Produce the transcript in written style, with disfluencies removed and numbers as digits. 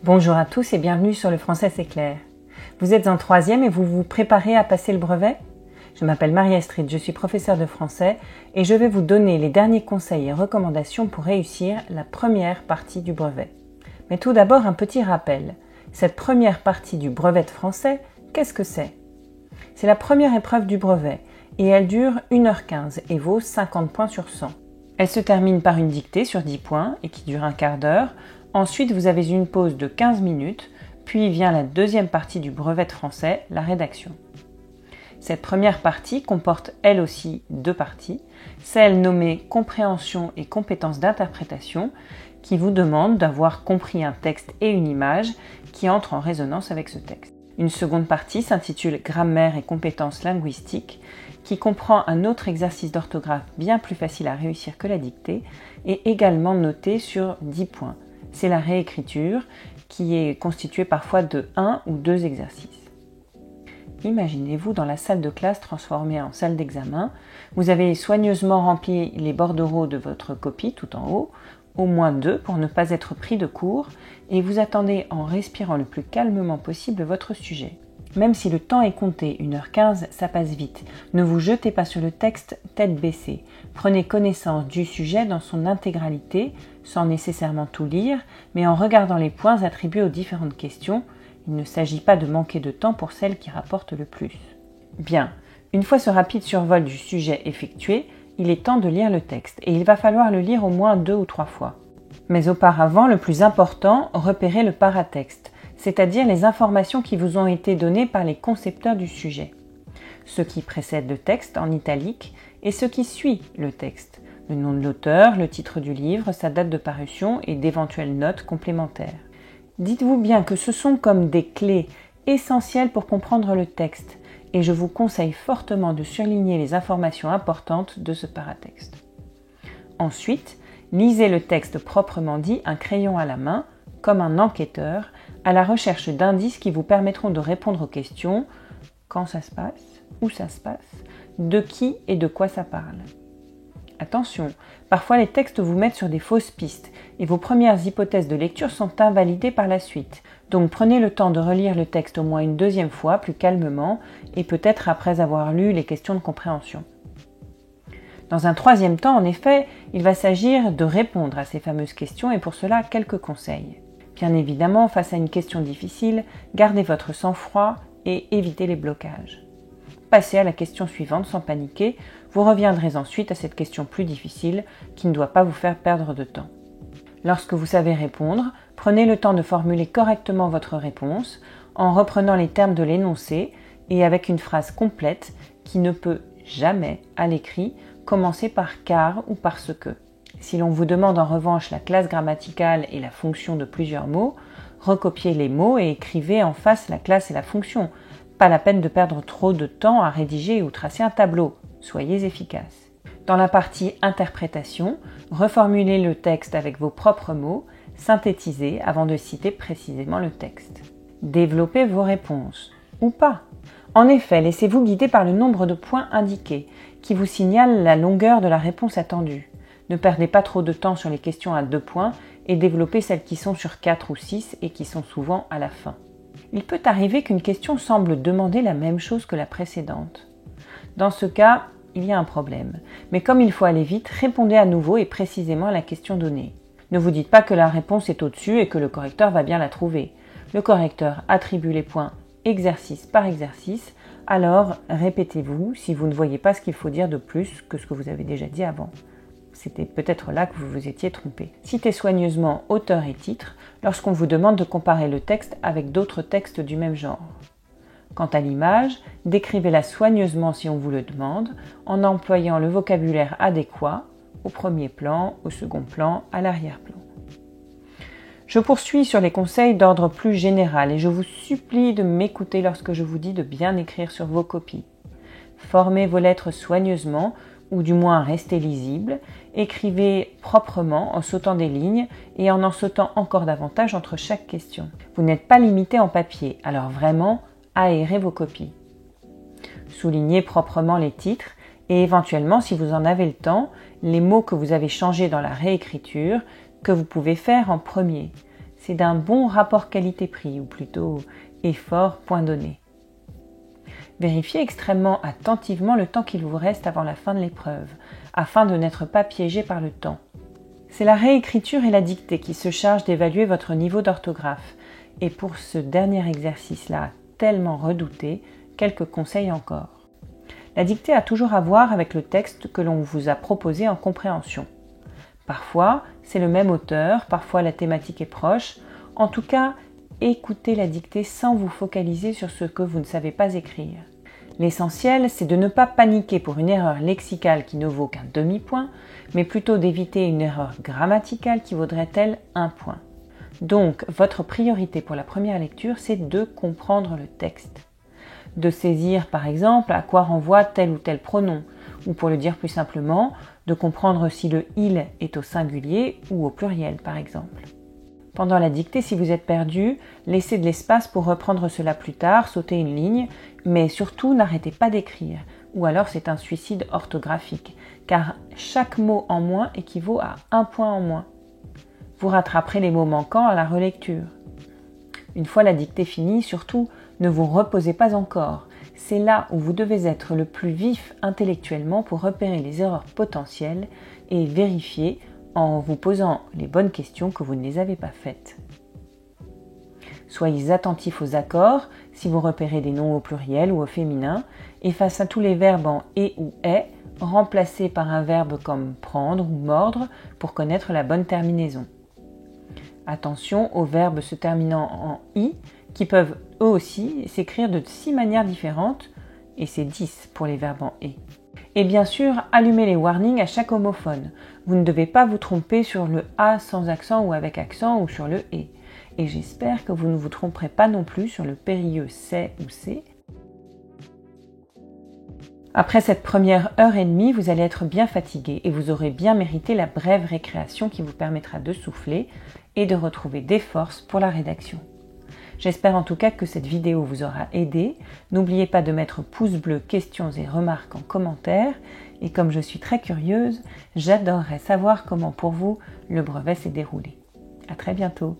Bonjour à tous et bienvenue sur Le Français c'est clair. Vous êtes en troisième et vous vous préparez à passer le brevet? Je m'appelle Marie-Astrid, je suis professeure de français et je vais vous donner les derniers conseils et recommandations pour réussir la première partie du brevet. Mais tout d'abord un petit rappel. Cette première partie du brevet de français, qu'est-ce que c'est? C'est la première épreuve du brevet et elle dure 1h15 et vaut 50 points sur 100. Elle se termine par une dictée sur 10 points et qui dure un quart d'heure. Ensuite, vous avez une pause de 15 minutes, puis vient la deuxième partie du brevet de français, la rédaction. Cette première partie comporte elle aussi deux parties, celle nommée compréhension et compétences d'interprétation, qui vous demande d'avoir compris un texte et une image qui entrent en résonance avec ce texte. Une seconde partie s'intitule grammaire et compétences linguistiques, qui comprend un autre exercice d'orthographe bien plus facile à réussir que la dictée et également noté sur 10 points. C'est la réécriture qui est constituée parfois de 1 ou 2 exercices. Imaginez-vous dans la salle de classe transformée en salle d'examen. Vous avez soigneusement rempli les bordereaux de votre copie tout en haut, au moins 2 pour ne pas être pris de court, et vous attendez en respirant le plus calmement possible votre sujet. Même si le temps est compté, 1h15, ça passe vite. Ne vous jetez pas sur le texte tête baissée. Prenez connaissance du sujet dans son intégralité, sans nécessairement tout lire, mais en regardant les points attribués aux différentes questions. Il ne s'agit pas de manquer de temps pour celles qui rapportent le plus. Bien, une fois ce rapide survol du sujet effectué, il est temps de lire le texte, et il va falloir le lire au moins 2 ou 3 fois. Mais auparavant, le plus important, repérez le paratexte, c'est-à-dire les informations qui vous ont été données par les concepteurs du sujet. Ce qui précède le texte en italique et ce qui suit le texte, le nom de l'auteur, le titre du livre, sa date de parution et d'éventuelles notes complémentaires. Dites-vous bien que ce sont comme des clés essentielles pour comprendre le texte et je vous conseille fortement de surligner les informations importantes de ce paratexte. Ensuite, lisez le texte proprement dit, un crayon à la main, comme un enquêteur, à la recherche d'indices qui vous permettront de répondre aux questions « quand ça se passe ? Où ça se passe ? De qui et de quoi ça parle ?» Attention, parfois les textes vous mettent sur des fausses pistes et vos premières hypothèses de lecture sont invalidées par la suite. Donc prenez le temps de relire le texte au moins une deuxième fois, plus calmement, et peut-être après avoir lu les questions de compréhension. Dans un troisième temps, en effet, il va s'agir de répondre à ces fameuses questions et pour cela, quelques conseils. Bien évidemment, face à une question difficile, gardez votre sang-froid et évitez les blocages. Passez à la question suivante sans paniquer, vous reviendrez ensuite à cette question plus difficile qui ne doit pas vous faire perdre de temps. Lorsque vous savez répondre, prenez le temps de formuler correctement votre réponse en reprenant les termes de l'énoncé et avec une phrase complète qui ne peut jamais, à l'écrit, commencer par car ou parce que. Si l'on vous demande en revanche la classe grammaticale et la fonction de plusieurs mots, recopiez les mots et écrivez en face la classe et la fonction. Pas la peine de perdre trop de temps à rédiger ou tracer un tableau. Soyez efficace. Dans la partie interprétation, reformulez le texte avec vos propres mots, synthétisez avant de citer précisément le texte. Développez vos réponses. Ou pas. En effet, laissez-vous guider par le nombre de points indiqués, qui vous signalent la longueur de la réponse attendue. Ne perdez pas trop de temps sur les questions à 2 points et développez celles qui sont sur 4 ou 6 et qui sont souvent à la fin. Il peut arriver qu'une question semble demander la même chose que la précédente. Dans ce cas, il y a un problème. Mais comme il faut aller vite, répondez à nouveau et précisément à la question donnée. Ne vous dites pas que la réponse est au-dessus et que le correcteur va bien la trouver. Le correcteur attribue les points exercice par exercice, alors répétez-vous si vous ne voyez pas ce qu'il faut dire de plus que ce que vous avez déjà dit avant. C'était peut-être là que vous vous étiez trompé. Citez soigneusement auteur et titre lorsqu'on vous demande de comparer le texte avec d'autres textes du même genre. Quant à l'image, décrivez-la soigneusement si on vous le demande, en employant le vocabulaire adéquat, au premier plan, au second plan, à l'arrière-plan. Je poursuis sur les conseils d'ordre plus général et je vous supplie de m'écouter lorsque je vous dis de bien écrire sur vos copies. Formez vos lettres soigneusement, ou du moins restez lisibles, écrivez proprement en sautant des lignes et en sautant encore davantage entre chaque question. Vous n'êtes pas limité en papier, alors vraiment, aérez vos copies. Soulignez proprement les titres et éventuellement, si vous en avez le temps, les mots que vous avez changés dans la réécriture que vous pouvez faire en premier. c'est d'un bon rapport qualité-prix, ou plutôt effort point donné. Vérifiez extrêmement attentivement le temps qu'il vous reste avant la fin de l'épreuve, afin de n'être pas piégé par le temps. C'est la réécriture et la dictée qui se chargent d'évaluer votre niveau d'orthographe. Et pour ce dernier exercice-là, tellement redouté, quelques conseils encore. La dictée a toujours à voir avec le texte que l'on vous a proposé en compréhension. Parfois, c'est le même auteur, parfois la thématique est proche. En tout cas, écoutez la dictée sans vous focaliser sur ce que vous ne savez pas écrire. L'essentiel, c'est de ne pas paniquer pour une erreur lexicale qui ne vaut qu'un demi-point, mais plutôt d'éviter une erreur grammaticale qui vaudrait elle un point. Donc, votre priorité pour la première lecture, c'est de comprendre le texte. De saisir, par exemple, à quoi renvoie tel ou tel pronom, ou pour le dire plus simplement, de comprendre si le « il » est au singulier ou au pluriel, par exemple. Pendant la dictée, si vous êtes perdu, laissez de l'espace pour reprendre cela plus tard, sautez une ligne, mais surtout n'arrêtez pas d'écrire, ou alors c'est un suicide orthographique, car chaque mot en moins équivaut à un point en moins. Vous rattraperez les mots manquants à la relecture. Une fois la dictée finie, surtout, ne vous reposez pas encore. C'est là où vous devez être le plus vif intellectuellement pour repérer les erreurs potentielles et vérifier en vous posant les bonnes questions que vous ne les avez pas faites. Soyez attentifs aux accords si vous repérez des noms au pluriel ou au féminin et face à tous les verbes en « et » ou « est », remplacez par un verbe comme « prendre » ou « mordre » pour connaître la bonne terminaison. Attention aux verbes se terminant en « i » qui peuvent eux aussi s'écrire de 6 manières différentes et c'est 10 pour les verbes en « et ». Et bien sûr, allumez les warnings à chaque homophone. Vous ne devez pas vous tromper sur le « a » sans accent ou avec accent ou sur le « et ». Et j'espère que vous ne vous tromperez pas non plus sur le périlleux « c'est » ou « c'est ». Après cette première heure et demie, vous allez être bien fatigué et vous aurez bien mérité la brève récréation qui vous permettra de souffler et de retrouver des forces pour la rédaction. J'espère en tout cas que cette vidéo vous aura aidé. N'oubliez pas de mettre pouce bleu, questions et remarques en commentaire. Et comme je suis très curieuse, j'adorerais savoir comment pour vous le brevet s'est déroulé. À très bientôt.